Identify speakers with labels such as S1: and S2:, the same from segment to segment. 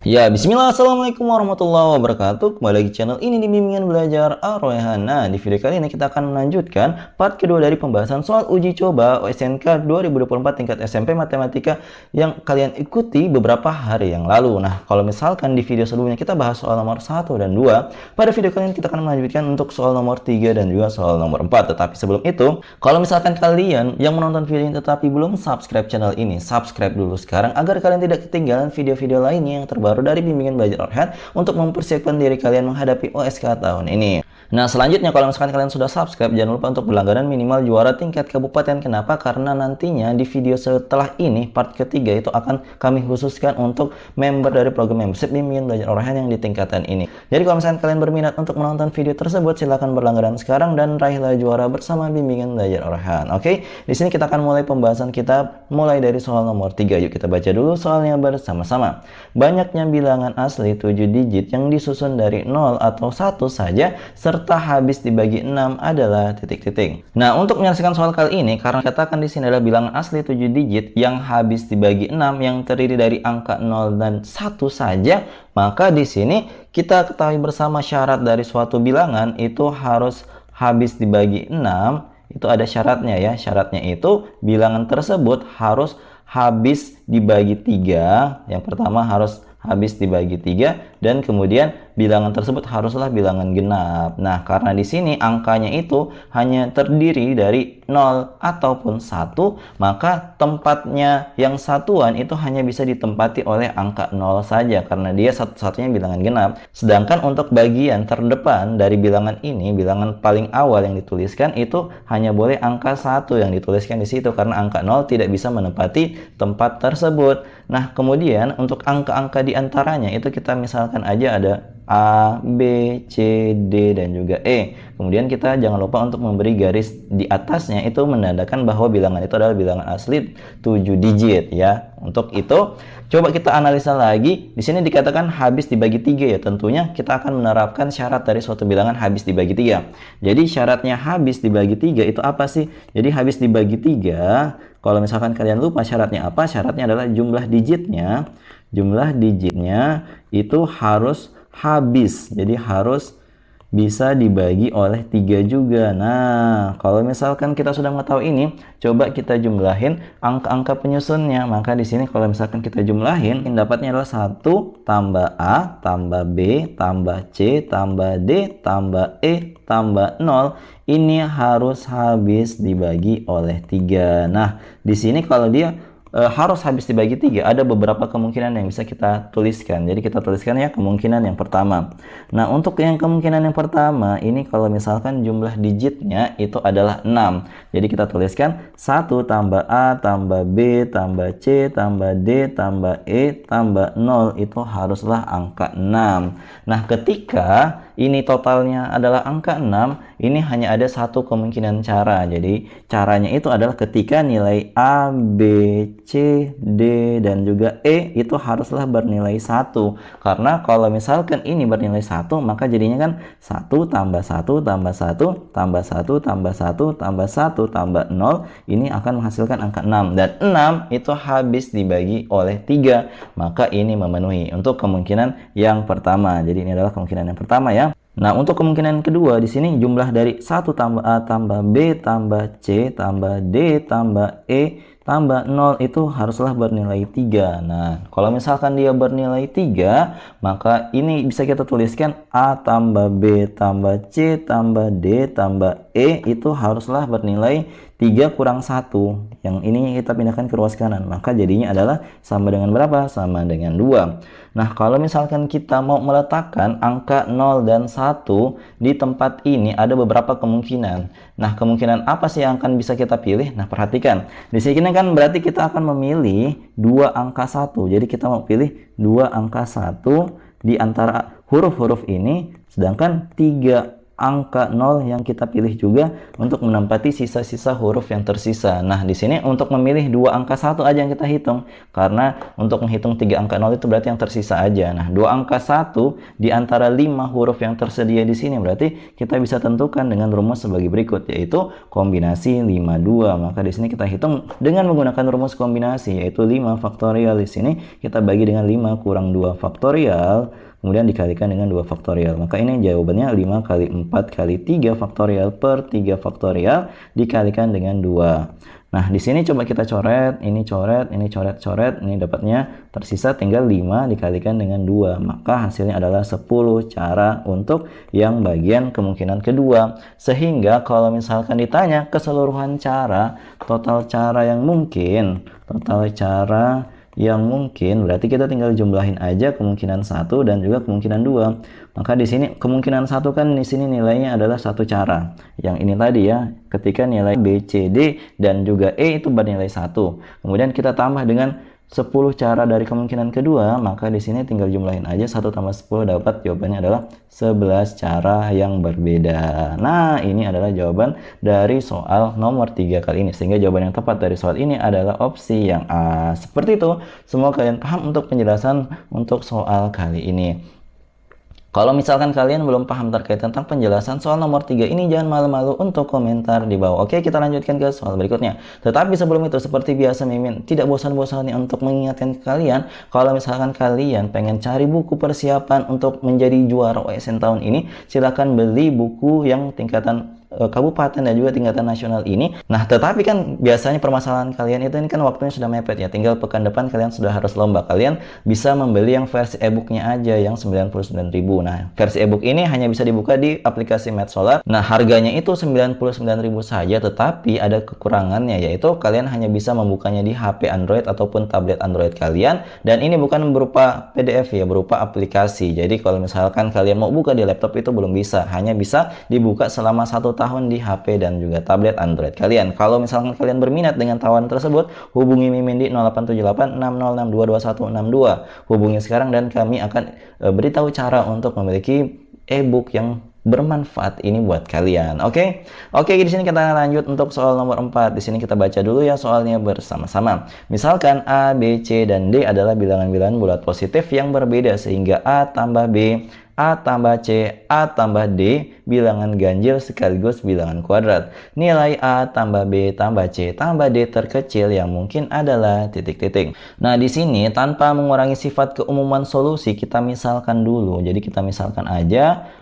S1: Ya, bismillah, assalamualaikum warahmatullahi wabarakatuh. Kembali lagi channel ini di Bimbingan Belajar Ar-Rayhan. Nah, di video kali ini kita akan melanjutkan part kedua dari pembahasan soal uji coba OSNK 2024 tingkat SMP Matematika yang kalian ikuti beberapa hari yang lalu. Nah, kalau misalkan di video sebelumnya kita bahas soal nomor 1 dan 2, pada video kali ini kita akan melanjutkan untuk soal nomor 3 dan juga soal nomor 4. Tetapi sebelum itu, kalau misalkan kalian yang menonton video ini tetapi belum subscribe channel ini, subscribe dulu sekarang agar kalian tidak ketinggalan video-video lainnya yang terbaru dari Bimbingan Belajar Ar-Rayhan untuk mempersiapkan diri kalian menghadapi OSK tahun ini. Nah, selanjutnya kalau misalkan kalian sudah subscribe, jangan lupa untuk berlangganan minimal juara tingkat kabupaten. Kenapa? Karena nantinya di video setelah ini, part ketiga itu akan kami khususkan untuk member dari program membership Bimbingan Belajar Ar-Rayhan yang di tingkatan ini. Jadi kalau misalkan kalian berminat untuk menonton video tersebut, silahkan berlangganan sekarang dan raihlah juara bersama Bimbingan Belajar Ar-Rayhan. Oke, di sini kita akan mulai pembahasan kita mulai dari soal nomor 3. Yuk kita baca dulu soalnya bersama-sama. Banyaknya bilangan asli 7 digit yang disusun dari 0 atau 1 saja serta habis dibagi 6 adalah titik-titik. Nah, untuk menyelesaikan soal kali ini, karena katakan di sini adalah bilangan asli 7 digit yang habis dibagi 6 yang terdiri dari angka 0 dan 1 saja, maka di sini kita ketahui bersama syarat dari suatu bilangan itu harus habis dibagi 6. Itu ada syaratnya ya. Syaratnya itu bilangan tersebut harus habis dibagi 3. Yang pertama harus habis dibagi 3 dan kemudian bilangan tersebut haruslah bilangan genap. Nah, karena di sini angkanya itu hanya terdiri dari 0 ataupun 1, maka tempatnya yang satuan itu hanya bisa ditempati oleh angka 0 saja karena dia satu-satunya bilangan genap. Sedangkan untuk bagian terdepan dari bilangan ini, bilangan paling awal yang dituliskan itu hanya boleh angka 1 yang dituliskan di situ karena angka 0 tidak bisa menempati tempat tersebut. Nah, kemudian untuk angka-angka di antaranya itu kita misalkan aja ada A, B, C, D, dan juga E. Kemudian kita jangan lupa untuk memberi garis di atasnya itu menandakan bahwa bilangan itu adalah bilangan asli 7 digit ya. Untuk itu, coba kita analisa lagi. Di sini dikatakan habis dibagi 3 ya. Tentunya kita akan menerapkan syarat dari suatu bilangan habis dibagi 3. Jadi syaratnya habis dibagi 3 itu apa sih? Jadi habis dibagi 3, kalau misalkan kalian lupa syaratnya apa? Syaratnya adalah jumlah digitnya. Jumlah digitnya itu harus habis, jadi harus bisa dibagi oleh 3 juga. Nah, kalau misalkan kita sudah mengetahui ini, coba kita jumlahin angka-angka penyusunnya. Maka di sini kalau misalkan kita jumlahin, dapatnya adalah 1 tambah A tambah B tambah C tambah D tambah E tambah 0. Ini harus habis dibagi oleh 3. Nah, di sini kalau dia harus habis dibagi 3, ada beberapa kemungkinan yang bisa kita tuliskan. Jadi kita tuliskan ya kemungkinan yang pertama. Nah, untuk yang kemungkinan yang pertama ini kalau misalkan jumlah digitnya itu adalah 6. Jadi kita tuliskan 1 tambah A tambah B tambah C tambah D tambah E tambah 0 itu haruslah angka 6. Nah, ketika ini totalnya adalah angka 6, ini hanya ada satu kemungkinan cara. Jadi caranya itu adalah ketika nilai A, B, C, D, dan juga E itu haruslah bernilai 1. Karena kalau misalkan ini bernilai 1, maka jadinya kan 1 tambah 1 tambah 1 tambah 1 tambah 1 tambah 1 tambah 0. Ini akan menghasilkan angka 6. Dan 6 itu habis dibagi oleh 3. Maka ini memenuhi untuk kemungkinan yang pertama. Jadi ini adalah kemungkinan yang pertama ya. Nah, untuk kemungkinan kedua di sini jumlah dari 1 tambah A tambah B tambah C tambah D tambah E tambah 0 itu haruslah bernilai 3. Nah, kalau misalkan dia bernilai 3, maka ini bisa kita tuliskan A tambah B tambah C tambah D tambah E itu haruslah bernilai 3 kurang 1. Yang ini kita pindahkan ke ruas kanan. Maka jadinya adalah sama dengan berapa? Sama dengan 2. Nah, kalau misalkan kita mau meletakkan angka 0 dan 1 di tempat ini, ada beberapa kemungkinan. Nah, kemungkinan apa sih yang akan bisa kita pilih? Nah, perhatikan. Di sini kan berarti kita akan memilih 2 angka 1. Jadi kita mau pilih 2 angka 1 di antara huruf-huruf ini, sedangkan 3 angka 0 yang kita pilih juga untuk menempati sisa-sisa huruf yang tersisa. Nah, di sini untuk memilih 2 angka 1 aja yang kita hitung. Karena untuk menghitung 3 angka 0 itu berarti yang tersisa aja. Nah, 2 angka 1 di antara 5 huruf yang tersedia di sini berarti kita bisa tentukan dengan rumus sebagai berikut, yaitu kombinasi 52. Maka di sini kita hitung dengan menggunakan rumus kombinasi, yaitu 5 faktorial. Di sini kita bagi dengan 5 kurang 2 faktorial, kemudian dikalikan dengan 2 faktorial. Maka ini jawabannya 5 kali 4 kali 3 faktorial per 3 faktorial dikalikan dengan 2. Nah, di sini coba kita coret, ini coret, ini coret-coret, ini dapatnya tersisa tinggal 5 dikalikan dengan 2. Maka hasilnya adalah 10 cara untuk yang bagian kemungkinan kedua. Sehingga kalau misalkan ditanya keseluruhan cara, total cara yang mungkin, berarti kita tinggal jumlahin aja kemungkinan 1 dan juga kemungkinan 2. Maka di sini kemungkinan 1 kan di sini nilainya adalah 1 cara. Yang ini tadi ya, ketika nilai B, C, D dan juga E itu bernilai 1. Kemudian kita tambah dengan 10 cara dari kemungkinan kedua, maka di sini tinggal jumlahin aja 1 tambah 10 dapat jawabannya adalah 11 cara yang berbeda. Nah, ini adalah jawaban dari soal nomor 3 kali ini. Sehingga jawaban yang tepat dari soal ini adalah opsi yang A. Seperti itu. Semoga kalian paham untuk penjelasan untuk soal kali ini. Kalau misalkan kalian belum paham terkait tentang penjelasan soal nomor 3 ini, jangan malu-malu untuk komentar di bawah. Oke, kita lanjutkan ke soal berikutnya. Tetapi sebelum itu, seperti biasa Mimin tidak bosan-bosannya untuk mengingatkan kalian, kalau misalkan kalian pengen cari buku persiapan untuk menjadi juara OSN tahun ini, silakan beli buku yang tingkatan kabupaten dan juga tingkatan nasional ini. Nah, tetapi kan biasanya permasalahan kalian itu ini kan waktunya sudah mepet ya. Tinggal pekan depan kalian sudah harus lomba. Kalian bisa membeli yang versi e-booknya aja yang 99.000. Nah, versi e-book ini hanya bisa dibuka di aplikasi Medsolar. Nah, harganya itu 99.000 saja, tetapi ada kekurangannya, yaitu kalian hanya bisa membukanya di HP Android ataupun tablet Android kalian, dan ini bukan berupa PDF ya, berupa aplikasi. Jadi kalau misalkan kalian mau buka di laptop itu belum bisa, hanya bisa dibuka selama 1 tahun di HP dan juga tablet Android kalian. Kalau misalkan kalian berminat dengan tawaran tersebut, hubungi Mimin di 08786062. Hubungi sekarang dan kami akan beritahu cara untuk memiliki e-book yang bermanfaat ini buat kalian. Oke, di sini kita lanjut untuk soal nomor 4. Di sini kita baca dulu ya soalnya bersama-sama. Misalkan A, B, C, dan D adalah bilangan-bilangan bulat positif yang berbeda, sehingga A tambah B, A tambah C, A tambah D bilangan ganjil sekaligus bilangan kuadrat. Nilai A tambah B tambah C tambah D terkecil yang mungkin adalah titik-titik. Nah, di sini tanpa mengurangi sifat keumuman solusi, kita misalkan dulu. Jadi kita misalkan aja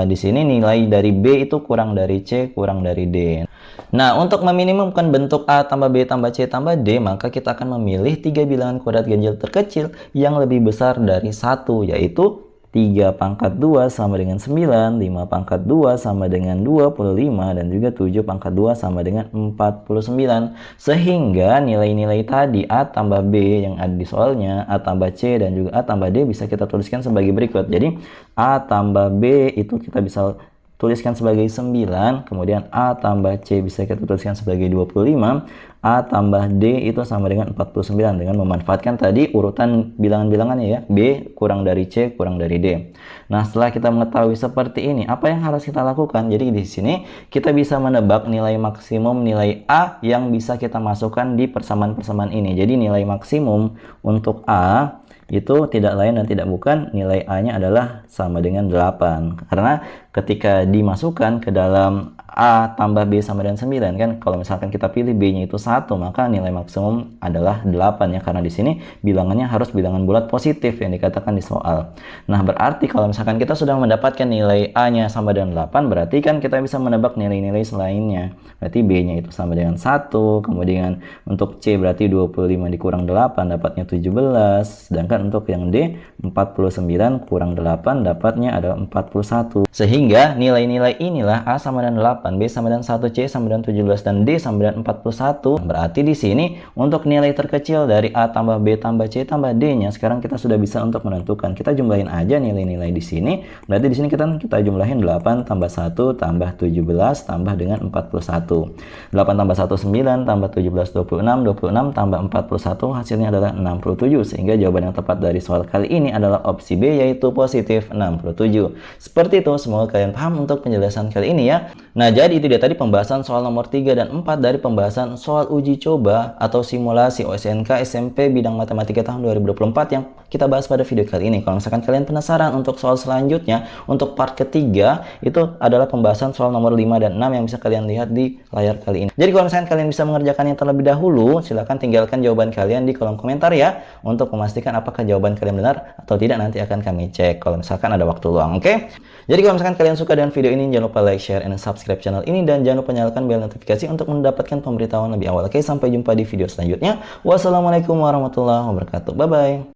S1: di sini nilai dari B itu kurang dari C kurang dari D. Nah, untuk meminimumkan bentuk A tambah B tambah C tambah D, maka kita akan memilih 3 bilangan kuadrat ganjil terkecil yang lebih besar dari 1, yaitu 3 pangkat 2 sama dengan 9, 5 pangkat 2 sama dengan 25, dan juga 7 pangkat 2 sama dengan 49. Sehingga nilai-nilai tadi A tambah B yang ada di soalnya, A tambah C dan juga A tambah D bisa kita tuliskan sebagai berikut. Jadi A tambah B itu kita bisa tuliskan sebagai 9, kemudian A tambah C bisa kita tuliskan sebagai 25, A tambah D itu sama dengan 49 dengan memanfaatkan tadi urutan bilangan-bilangannya ya, B kurang dari C kurang dari D. Nah, setelah kita mengetahui seperti ini, apa yang harus kita lakukan? Jadi di sini kita bisa menebak nilai maksimum nilai A yang bisa kita masukkan di persamaan-persamaan ini. Jadi nilai maksimum untuk A itu tidak lain dan tidak bukan nilai A-nya adalah sama dengan 8. Karena ketika dimasukkan ke dalam A tambah B sama dengan 9 kan, kalau misalkan kita pilih B-nya itu 1, maka nilai maksimum adalah 8 ya, karena di sini bilangannya harus bilangan bulat positif yang dikatakan di soal. Nah, berarti kalau misalkan kita sudah mendapatkan nilai A-nya sama dengan 8, berarti kan kita bisa menebak nilai-nilai selainnya. Berarti B-nya itu sama dengan 1, kemudian untuk C berarti 25 dikurang 8 dapatnya 17, sedangkan untuk yang D 49 kurang 8 dapatnya adalah 41. Sehingga nilai-nilai inilah A sama dengan 8, B sama dengan 1, C sama dengan 17, dan D sama dengan 41. Berarti di sini untuk nilai terkecil dari A tambah B tambah C tambah D-nya sekarang kita sudah bisa untuk menentukan. Kita jumlahin aja nilai-nilai di sini. Berarti di sini kita jumlahin 8 tambah 1 tambah 17 tambah dengan 41. 8 tambah 1 9 tambah 17 26, 26 tambah 41 hasilnya adalah 67. Sehingga jawaban yang tepat dari soal kali ini adalah opsi B, yaitu positif 67. Seperti itu, semoga kalian paham untuk penjelasan kali ini ya. Nah, jadi itu dia tadi pembahasan soal nomor 3 dan 4 dari pembahasan soal uji coba atau simulasi OSNK SMP bidang matematika tahun 2024 yang kita bahas pada video kali ini. Kalau misalkan kalian penasaran untuk soal selanjutnya, untuk part ketiga, itu adalah pembahasan soal nomor 5 dan 6 yang bisa kalian lihat di layar kali ini. Jadi kalau misalkan kalian bisa mengerjakan yang terlebih dahulu, silahkan tinggalkan jawaban kalian di kolom komentar ya, untuk memastikan apakah jawaban kalian benar atau tidak nanti akan kami cek kalau misalkan ada waktu luang, oke? Jadi kalau misalkan kalian suka dengan video ini, jangan lupa like, share, and subscribe channel ini, dan jangan lupa nyalakan bel notifikasi untuk mendapatkan pemberitahuan lebih awal. Oke, sampai jumpa di video selanjutnya. Wassalamualaikum warahmatullahi wabarakatuh. Bye-bye.